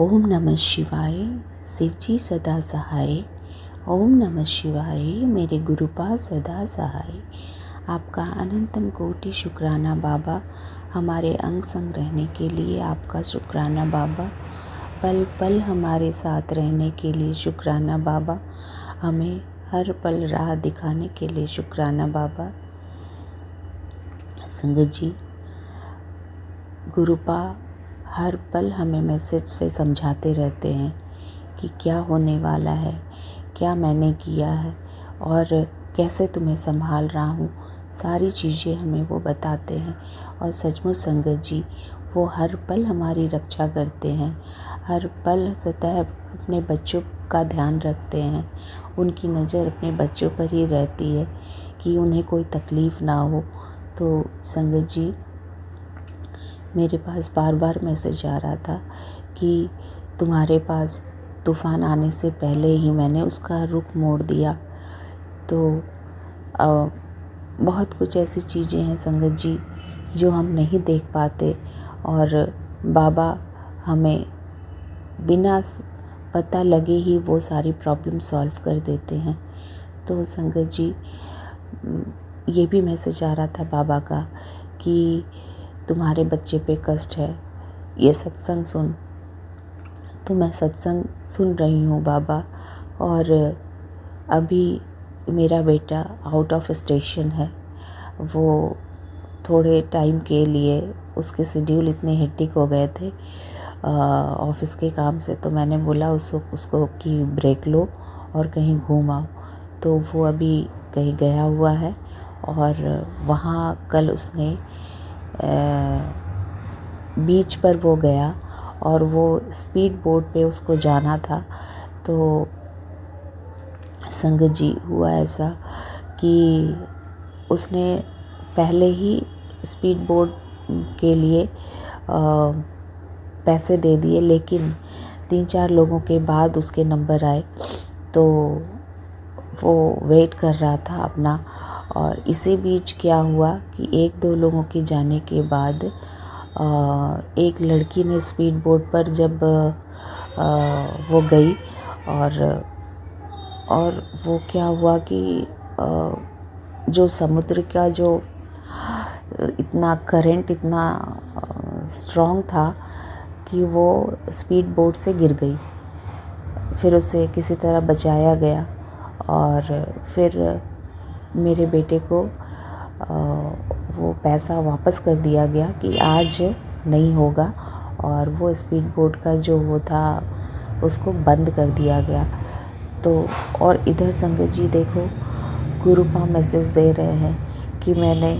ओम नमः शिवाय। शिव जी सदा सहाय। ओम नमः शिवाय। मेरे गुरुपा सदा सहाय। आपका अनंतम कोटि शुक्राना बाबा। हमारे अंग संग रहने के लिए आपका शुक्राना बाबा। पल पल हमारे साथ रहने के लिए शुक्राना बाबा। हमें हर पल राह दिखाने के लिए शुक्राना बाबा। संगत जी, गुरुपा हर पल हमें मैसेज से समझाते रहते हैं कि क्या होने वाला है, क्या मैंने किया है और कैसे तुम्हें संभाल रहा हूँ। सारी चीज़ें हमें वो बताते हैं और सचमुच संगत जी, वो हर पल हमारी रक्षा करते हैं। हर पल सदैव अपने बच्चों का ध्यान रखते हैं। उनकी नज़र अपने बच्चों पर ही रहती है कि उन्हें कोई तकलीफ़ ना हो। तो संगत जी, मेरे पास बार बार मैसेज आ रहा था कि तुम्हारे पास तूफ़ान आने से पहले ही मैंने उसका रुख मोड़ दिया। तो बहुत कुछ ऐसी चीज़ें हैं संगत जी जो हम नहीं देख पाते और बाबा हमें बिना पता लगे ही वो सारी प्रॉब्लम सॉल्व कर देते हैं। तो संगत जी, ये भी मैसेज आ रहा था बाबा का कि तुम्हारे बच्चे पे कष्ट है, ये सत्संग सुन। तो मैं सत्संग सुन रही हूँ बाबा। और अभी मेरा बेटा आउट ऑफ स्टेशन है। वो थोड़े टाइम के लिए उसके शेड्यूल इतने हेक्टिक हो गए थे ऑफिस के काम से। तो मैंने बोला उसको कि ब्रेक लो और कहीं घूम आओ। तो वो अभी कहीं गया हुआ है और वहाँ कल उसने बीच पर वो गया और वो स्पीड बोट पे उसको जाना था। तो संगत जी, हुआ ऐसा कि उसने पहले ही स्पीड बोट के लिए पैसे दे दिए, लेकिन 3-4 लोगों के बाद उसके नंबर आए तो वो वेट कर रहा था अपना। और इसी बीच क्या हुआ कि 1-2 लोगों के जाने के बाद एक लड़की ने स्पीड बोट पर जब वो गई और वो क्या हुआ कि जो समुद्र का जो इतना करंट इतना स्ट्रॉन्ग था कि वो स्पीड बोट से गिर गई। फिर उसे किसी तरह बचाया गया और फिर मेरे बेटे को वो पैसा वापस कर दिया गया कि आज नहीं होगा। और वो स्पीड बोट का जो वो था उसको बंद कर दिया गया। तो और इधर संगत जी देखो, गुरुपा मैसेज दे रहे हैं कि मैंने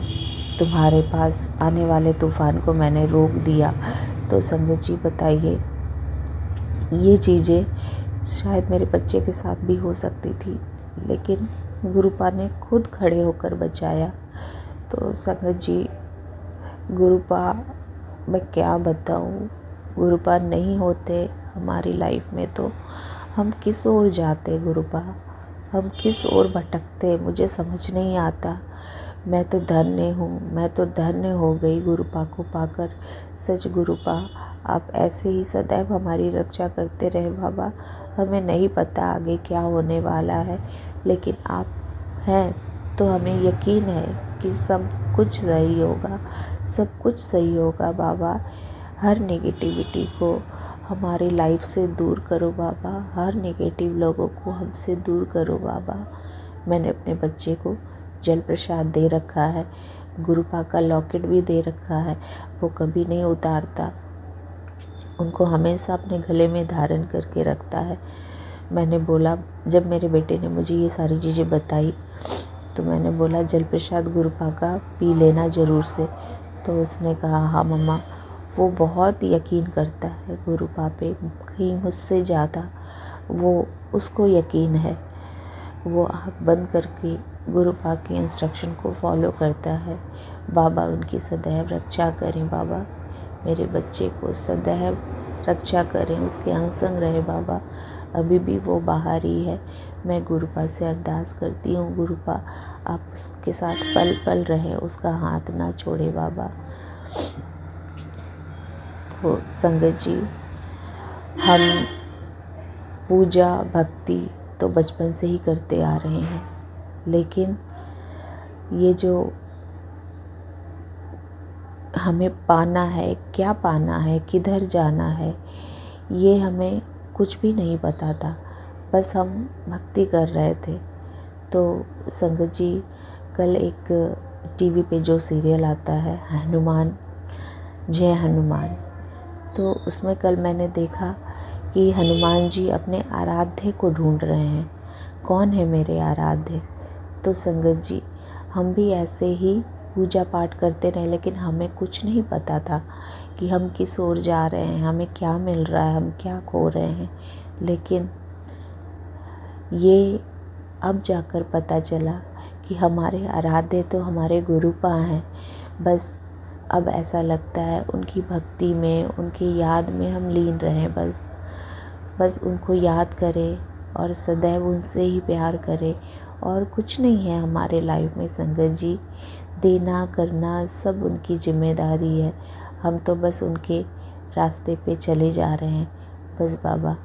तुम्हारे पास आने वाले तूफ़ान को मैंने रोक दिया। तो संगत जी बताइए, ये चीज़ें शायद मेरे बच्चे के साथ भी हो सकती थी, लेकिन गुरुपा ने खुद खड़े होकर बचाया। तो संगत जी, गुरुपा मैं क्या बताऊँ, गुरुपा नहीं होते हमारी लाइफ में तो हम किस ओर जाते गुरुपा, हम किस ओर भटकते, मुझे समझ नहीं आता। मैं तो धन्य हूँ, मैं तो धन्य हो गई गुरुपा को पाकर। सच गुरुपा, आप ऐसे ही सदैव हमारी रक्षा करते रहे बाबा। हमें नहीं पता आगे क्या होने वाला है, लेकिन आप हैं तो हमें यकीन है कि सब कुछ सही होगा, सब कुछ सही होगा बाबा। हर नेगेटिविटी को हमारी लाइफ से दूर करो बाबा, हर नेगेटिव लोगों को हमसे दूर करो बाबा। मैंने अपने बच्चे को जल प्रसाद दे रखा है, गुरुपा का लॉकेट भी दे रखा है, वो कभी नहीं उतारता, उनको हमेशा अपने गले में धारण करके रखता है। मैंने बोला, जब मेरे बेटे ने मुझे ये सारी चीज़ें बताई तो मैंने बोला जल प्रसाद गुरुपा का पी लेना ज़रूर से। तो उसने कहा हाँ मम्मा। वो बहुत यकीन करता है गुरुपा पे, कहीं मुझसे ज़्यादा वो उसको यकीन है। वो आँख बंद करके गुरुपा की इंस्ट्रक्शन को फॉलो करता है। बाबा उनकी सदैव रक्षा करें बाबा, मेरे बच्चे को सदैव रक्षा करें, उसके अंग संग रहे बाबा। अभी भी वो बाहर ही है। मैं गुरुपा से अरदास करती हूँ, गुरुपा आप उसके साथ पल पल रहें, उसका हाथ ना छोड़े बाबा। तो संगत जी, हम पूजा भक्ति तो बचपन से ही करते आ रहे हैं, लेकिन ये जो हमें पाना है, क्या पाना है, किधर जाना है, ये हमें कुछ भी नहीं पता था। बस हम भक्ति कर रहे थे। तो संगत जी, कल एक टीवी पे जो सीरियल आता है हनुमान, जय हनुमान, तो उसमें कल मैंने देखा कि हनुमान जी अपने आराध्य को ढूंढ रहे हैं। कौन है मेरे आराध्य? तो संगत जी, हम भी ऐसे ही पूजा पाठ करते रहे, लेकिन हमें कुछ नहीं पता था कि हम किस ओर जा रहे हैं, हमें क्या मिल रहा है, हम क्या खो रहे हैं। लेकिन ये अब जाकर पता चला कि हमारे आराध्य तो हमारे गुरुपा हैं। बस अब ऐसा लगता है उनकी भक्ति में, उनकी याद में हम लीन रहें। बस उनको याद करें और सदैव उनसे ही प्यार करें। और कुछ नहीं है हमारे लाइफ में संगत जी, देना करना सब उनकी जिम्मेदारी है। हम तो बस उनके रास्ते पे चले जा रहे हैं। बस बाबा,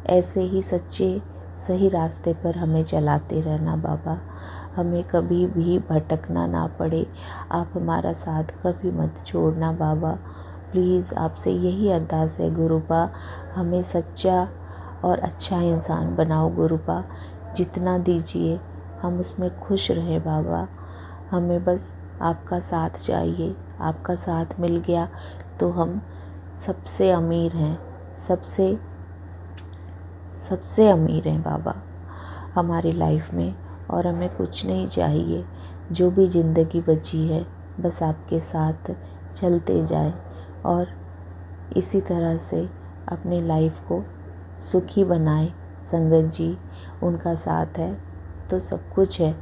ऐसे ही सच्चे सही रास्ते पर हमें चलाते रहना बाबा, हमें कभी भी भटकना ना पड़े। आप हमारा साथ कभी मत छोड़ना बाबा। प्लीज़ आपसे यही अरदास है गुरुपा, हमें सच्चा और अच्छा इंसान बनाओ गुरुपा। जितना दीजिए हम उसमें खुश रहें बाबा। हमें बस आपका साथ चाहिए। आपका साथ मिल गया तो हम सबसे अमीर हैं, सबसे अमीर हैं बाबा हमारी लाइफ में। और हमें कुछ नहीं चाहिए। जो भी ज़िंदगी बची है बस आपके साथ चलते जाएं और इसी तरह से अपनी लाइफ को सुखी बनाएं। संगत जी, उनका साथ है तो सब कुछ है।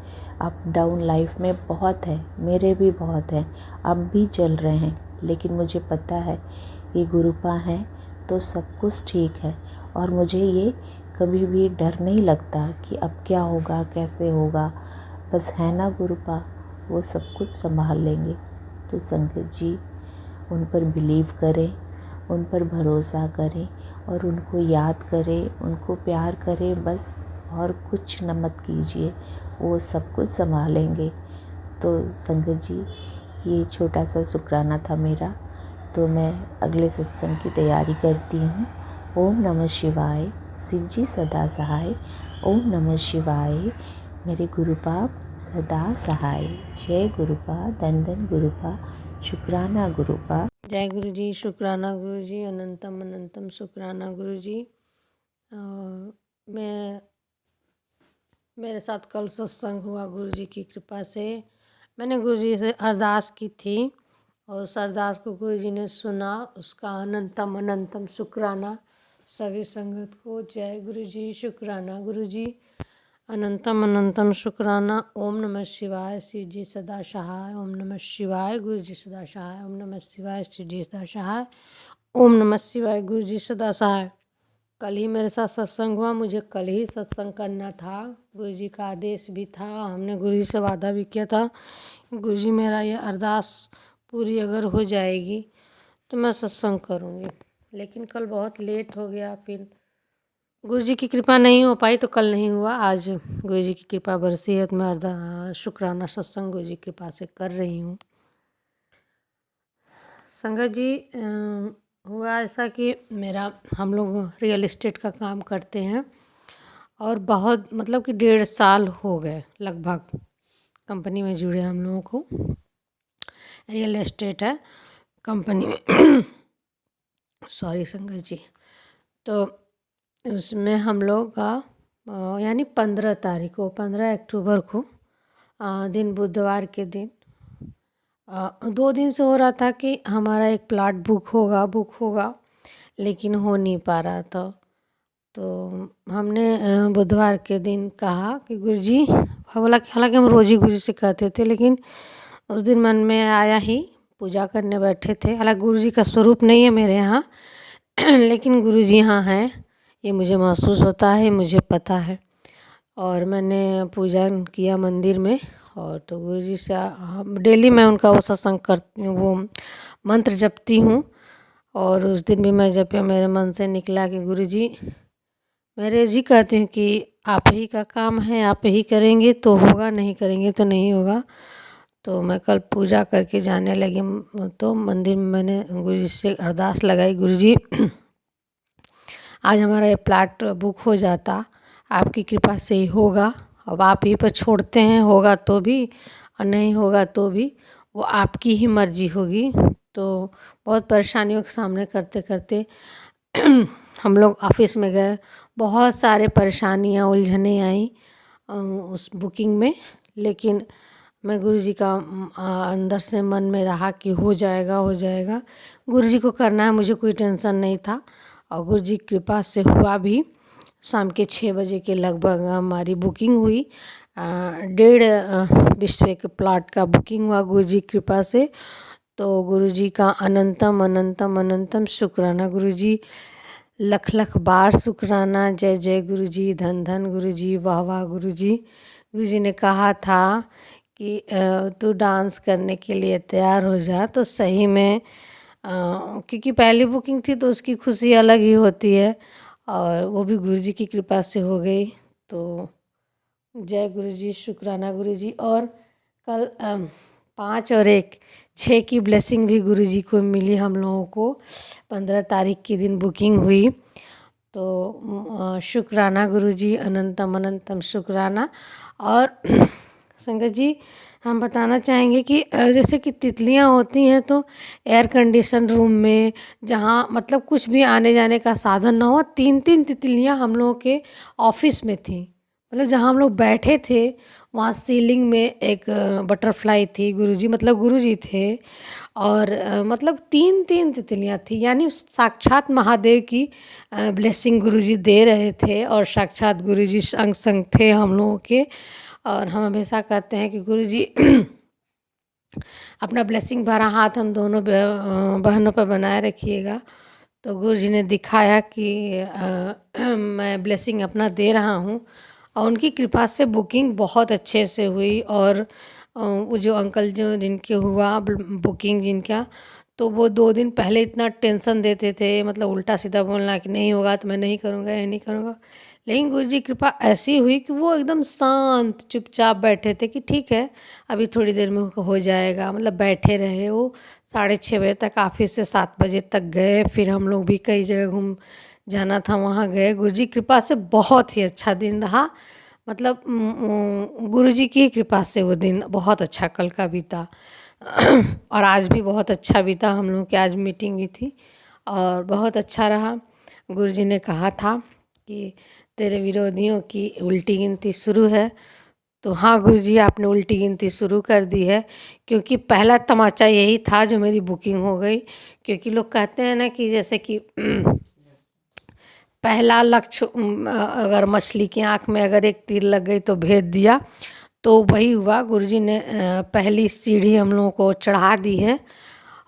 अप डाउन लाइफ में बहुत है, मेरे भी बहुत हैं, अब भी चल रहे हैं, लेकिन मुझे पता है ये गुरुपा हैं तो सब कुछ ठीक है। और मुझे ये कभी भी डर नहीं लगता कि अब क्या होगा, कैसे होगा। बस है ना गुरुपा, वो सब कुछ संभाल लेंगे। तो संगत जी, उन पर बिलीव करें, उन पर भरोसा करें और उनको याद करें, उनको प्यार करें बस, और कुछ न मत कीजिए, वो सब कुछ संभालेंगे। तो संगत जी, ये छोटा सा शुक्राना था मेरा। तो मैं अगले सत्संग की तैयारी करती हूँ। ओम नमः शिवाय। शिव जी सदा सहाय। ओम नमः शिवाय। मेरे गुरुपा सदा सहाय। जय गुरुपा, धन धन गुरुपा, शुक्राना गुरुपा। जय गुरु जी, शुक्राना गुरु जी, अनंतम अनंतम शुक्राना गुरु जी। मेरे साथ कल सत्संग हुआ गुरु जी की कृपा से। मैंने गुरु जी से अरदास की थी और उस अरदास को गुरु जी ने सुना। उसका अनंतम अनंतम शुक्राना सभी संगत को। जय गुरु जी, शुक्राना गुरु जी, अनंतम अनंतम शुक्राना। ओम नमः शिवाय। शिव जी सदा सहाय। ओम नमः शिवाय। गुरु जी सदा सहाय। ओम नमः शिवाय। शिव जी सदा सहाय। ओम नमः शिवाय। गुरु जी सदा सहाय। कल ही मेरे साथ सत्संग हुआ। मुझे कल ही सत्संग करना था, गुरु जी का आदेश भी था। हमने गुरु जी से वादा भी किया था, गुरु जी मेरा ये अरदास पूरी अगर हो जाएगी तो मैं सत्संग करूँगी। लेकिन कल बहुत लेट हो गया, फिर गुरु जी की कृपा नहीं हो पाई तो कल नहीं हुआ। आज गुरु जी की कृपा बरसी है तो मैं शुक्राना सत्संग गुरु जी की कृपा से कर रही हूँ। संगत जी, हुआ ऐसा कि हम लोग रियल एस्टेट का काम करते हैं और बहुत मतलब कि 1.5 साल हो गए लगभग कंपनी में जुड़े हम लोगों को। रियल एस्टेट है कंपनी में सॉरी संगत जी। तो उसमें हम लोग का यानी 15 अक्टूबर को दिन बुधवार के दिन 2 दिन से हो रहा था कि हमारा एक प्लाट बुक होगा लेकिन हो नहीं पा रहा था। तो हमने बुधवार के दिन कहा कि गुरुजी, बोला कि हालांकि हम रोज़ ही गुरुजी से कहते थे, लेकिन उस दिन मन में आया ही, पूजा करने बैठे थे। हालांकि गुरुजी का स्वरूप नहीं है मेरे यहाँ लेकिन गुरुजी यहाँ हैं, ये मुझे महसूस होता है, मुझे पता है। और मैंने पूजा किया मंदिर में। और तो गुरुजी से डेली मैं उनका वो सत्संग करती हूँ, वो मंत्र जपती हूँ और उस दिन भी मैं जब मेरे मन से निकला कि गुरुजी, मैं रोज़ ही कहती हूँ कि आप ही का काम है, आप ही करेंगे तो होगा, नहीं करेंगे तो नहीं होगा। तो मैं कल पूजा करके जाने लगी तो मंदिर में मैंने गुरुजी से अरदास लगाई, गुरुजी आज हमारा ये प्लाट बुक हो जाता, आपकी कृपा से ही होगा। अब आप ही पर छोड़ते हैं, होगा तो भी और नहीं होगा तो भी वो आपकी ही मर्जी होगी। तो बहुत परेशानियों का सामना करते करते हम लोग ऑफिस में गए, बहुत सारे परेशानियाँ उलझने आई उस बुकिंग में, लेकिन मैं गुरुजी का अंदर से मन में रहा कि हो जाएगा हो जाएगा। गुरुजी को करना है, मुझे कोई टेंशन नहीं था और गुरुजी की कृपा से हुआ भी। शाम के 6 बजे के लगभग हमारी बुकिंग हुई, 1.5 बिस्वे के प्लाट का बुकिंग हुआ गुरुजी की कृपा से। तो गुरुजी का अनंतम अनंतम अनंतम शुक्राना गुरुजी, लख लख बार शुक्राना। जय जय गुरुजी, धन धन गुरुजी, वाह वाह गुरुजी। गुरुजी ने कहा था कि तू डांस करने के लिए तैयार हो जा। तो सही में क्योंकि पहली बुकिंग थी तो उसकी खुशी अलग ही होती है और वो भी गुरुजी की कृपा से हो गई। तो जय गुरुजी, शुक्राना गुरुजी। और कल 5 और 1 6 की ब्लेसिंग भी गुरुजी को मिली हम लोगों को। 15 तारीख के दिन बुकिंग हुई। तो शुक्राना गुरुजी, अनंतम अनंतम शुक्राना। और संगत जी, हम बताना चाहेंगे कि जैसे कि तितलियां होती हैं तो एयर कंडीशन रूम में, जहाँ मतलब कुछ भी आने जाने का साधन ना हो, 3 तितलियां हम लोगों के ऑफिस में थी। मतलब जहाँ हम लोग बैठे थे वहाँ सीलिंग में एक बटरफ्लाई थी, गुरुजी मतलब गुरुजी थे। और मतलब 3 तितलियाँ थी, यानी साक्षात महादेव की ब्लेसिंग गुरुजी दे रहे थे और साक्षात गुरुजी संग संग थे हम लोगों के। और हम हमेशा कहते हैं कि गुरुजी अपना ब्लेसिंग भरा हाथ हम दोनों बहनों पर बनाए रखिएगा। तो गुरुजी ने दिखाया कि मैं ब्लेसिंग अपना दे रहा हूँ और उनकी कृपा से बुकिंग बहुत अच्छे से हुई। और वो जो अंकल जो जिनके हुआ बुकिंग जिनका, तो वो 2 दिन पहले इतना टेंशन देते थे, मतलब उल्टा सीधा बोलना कि नहीं होगा तो मैं नहीं करूँगा, ये नहीं करूँगा। लेकिन गुरुजी की कृपा ऐसी हुई कि वो एकदम शांत चुपचाप बैठे थे कि ठीक है अभी थोड़ी देर में हो जाएगा। मतलब बैठे रहे वो 6:30 बजे तक, ऑफिस से 7 बजे तक गए। फिर हम लोग भी कई जगह घूम जाना था वहाँ गए। गुरुजी की कृपा से बहुत ही अच्छा दिन रहा। मतलब गुरुजी की कृपा से वो दिन बहुत अच्छा कल का बीता और आज भी बहुत अच्छा बीता। हम लोग की आज मीटिंग भी थी और बहुत अच्छा रहा। गुरुजी ने कहा था कि तेरे विरोधियों की उल्टी गिनती शुरू है। तो हाँ गुरुजी, आपने उल्टी गिनती शुरू कर दी है, क्योंकि पहला तमाचा यही था जो मेरी बुकिंग हो गई। क्योंकि लोग कहते हैं ना कि जैसे कि पहला लक्ष्य अगर मछली की आँख में अगर एक तीर लग गई तो भेद दिया, तो वही हुआ। गुरुजी ने पहली सीढ़ी हम लोगों को चढ़ा दी है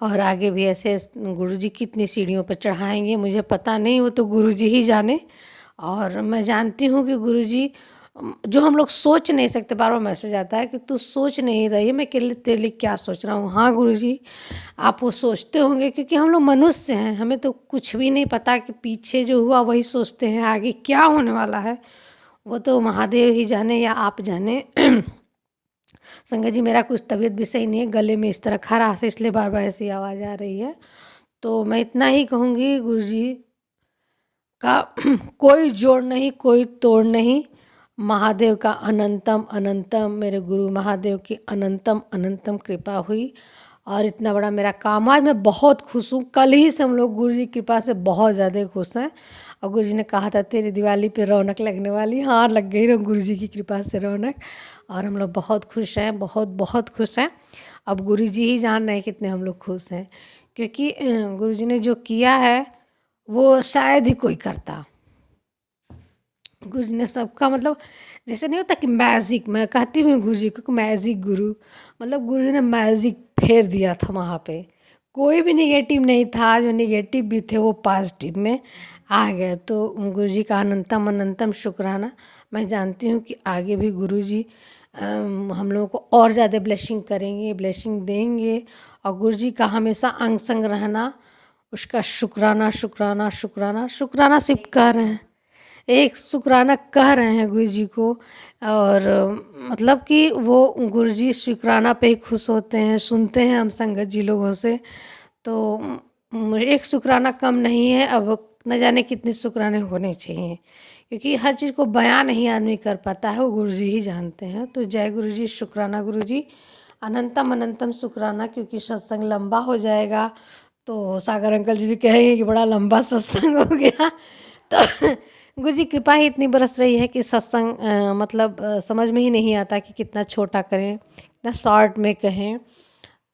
और आगे भी ऐसे गुरुजी कितनी सीढ़ियों पर चढ़ाएंगे मुझे पता नहीं, वो तो गुरुजी ही जाने। और मैं जानती हूँ कि गुरुजी जो हम लोग सोच नहीं सकते, बार बार मैसेज आता है कि तू सोच नहीं रही है, मैं तेरे लिए क्या सोच रहा हूँ। हाँ गुरुजी, आप वो सोचते होंगे क्योंकि हम लोग मनुष्य हैं, हमें तो कुछ भी नहीं पता कि पीछे जो हुआ वही सोचते हैं, आगे क्या होने वाला है वो तो महादेव ही जाने या आप जाने। संगत जी, मेरा कुछ तबीयत भी सही नहीं है, गले में इस तरह खराश है, इसलिए बार बार ऐसी आवाज़ आ रही है। तो मैं इतना ही कहूँगी, गुरुजी का कोई जोड़ नहीं, कोई तोड़ नहीं। महादेव का अनंतम अनंतम, मेरे गुरु महादेव की अनंतम अनंतम कृपा हुई और इतना बड़ा मेरा काम आज मैं बहुत खुश हूँ। कल ही से हम लोग गुरुजी की कृपा से बहुत ज़्यादा खुश हैं। और गुरुजी ने कहा था तेरी दिवाली पे रौनक लगने वाली, हाँ लग गई गुरुजी की कृपा से रौनक। और हम लोग बहुत खुश हैं, बहुत बहुत खुश हैं। अब गुरुजी ही जान रहे हैं कितने हम लोग खुश हैं, क्योंकि गुरुजी ने जो किया है वो शायद ही कोई करता। गुरुजी ने सबका मतलब जैसे नहीं होता कि मैजिक, मैं कहती हूँ गुरुजी को मैजिक गुरु, मतलब गुरुजी ने मैजिक फेर दिया था वहाँ पे। कोई भी नेगेटिव नहीं था, जो नेगेटिव भी थे वो पॉजिटिव में आ गए। तो गुरुजी का अनंतम अनंतम शुक्राना। मैं जानती हूँ कि आगे भी गुरुजी हम लोगों को और ज़्यादा ब्लेसिंग करेंगे, ब्लेसिंग देंगे। और गुरुजी का हमेशा अंग संग रहना उसका शुक्राना शुक्राना शुक्राना शुक्राना सिर्फ कह रहे हैं, एक शुक्राना कह रहे हैं गुरु जी को। और मतलब कि वो गुरु जी शुक्राना पे ही खुश होते हैं, सुनते हैं हम संगत जी लोगों से। तो मुझे एक शुक्राना कम नहीं है, अब न जाने कितने शुक्राने होने चाहिए, क्योंकि हर चीज़ को बयां नहीं आदमी कर पाता है, वो गुरु जी ही जानते हैं। तो जय गुरु जी, शुक्राना गुरु जी, अनंतम अनंतम शुक्राना। क्योंकि सत्संग लंबा हो जाएगा तो सागर अंकल जी भी कहेंगे कि बड़ा लंबा सत्संग हो गया। तो गुरु जी कृपा ही इतनी बरस रही है कि सत्संग मतलब समझ में ही नहीं आता कि कितना छोटा करें, कितना शॉर्ट में कहें।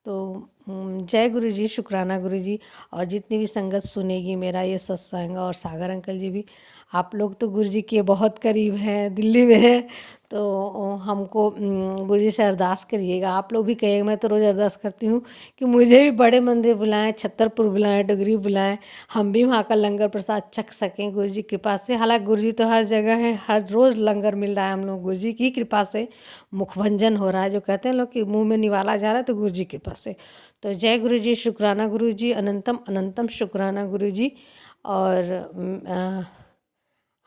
तो जय गुरु जी, शुक्राना गुरु जी। और जितनी भी संगत सुनेगी मेरा ये सत्संग, और सागर अंकल जी भी, आप लोग तो गुरु जी के बहुत करीब हैं, दिल्ली में हैं, तो हमको गुरु जी से अरदास करिएगा। आप लोग भी कहिएगा, मैं तो रोज़ अरदास करती हूँ कि मुझे भी बड़े मंदिर बुलाएं, छतरपुर बुलाएं, डुगरी बुलाएं, हम भी वहाँ का लंगर प्रसाद चख सकें गुरु जी कृपा से। हालांकि गुरु जी तो हर जगह है, हर रोज़ लंगर मिल रहा है हम लोग, गुरु जी की कृपा से मुखभंजन हो रहा है, जो कहते हैं लोग कि मुंह में निवाला जा रहा है, तो गुरु जी कृपा से। तो जय गुरु जी, शुक्राना गुरु जी, अनंतम अनंतम शुक्राना गुरु जी। और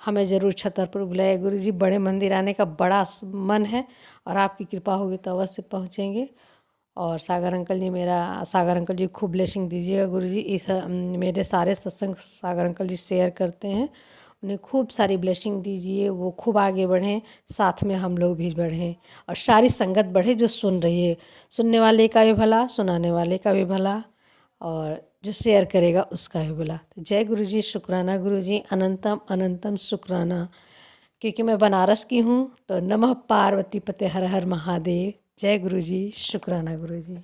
हमें ज़रूर छतरपुर बुलाए गुरु जी, बड़े मंदिर आने का बड़ा मन है, और आपकी कृपा होगी तो अवश्य पहुँचेंगे। और सागर अंकल जी खूब ब्लेसिंग दीजिएगा गुरु जी। मेरे सारे सत्संग सागर अंकल जी शेयर करते हैं, उन्हें खूब सारी ब्लेसिंग दीजिए, वो खूब आगे बढ़ें, साथ में हम लोग भी बढ़ें, और सारी संगत बढ़े जो सुन रही है, सुनने वाले का भी भला, सुनाने वाले का भी भला, और जो शेयर करेगा उसका भी भला। तो जय गुरु जी, शुक्राना गुरु जी, अनंतम अनंतम शुक्राना। क्योंकि मैं बनारस की हूँ, तो नमः पार्वती पते हर हर महादेव। जय गुरु जी, शुक्राना गुरु जी।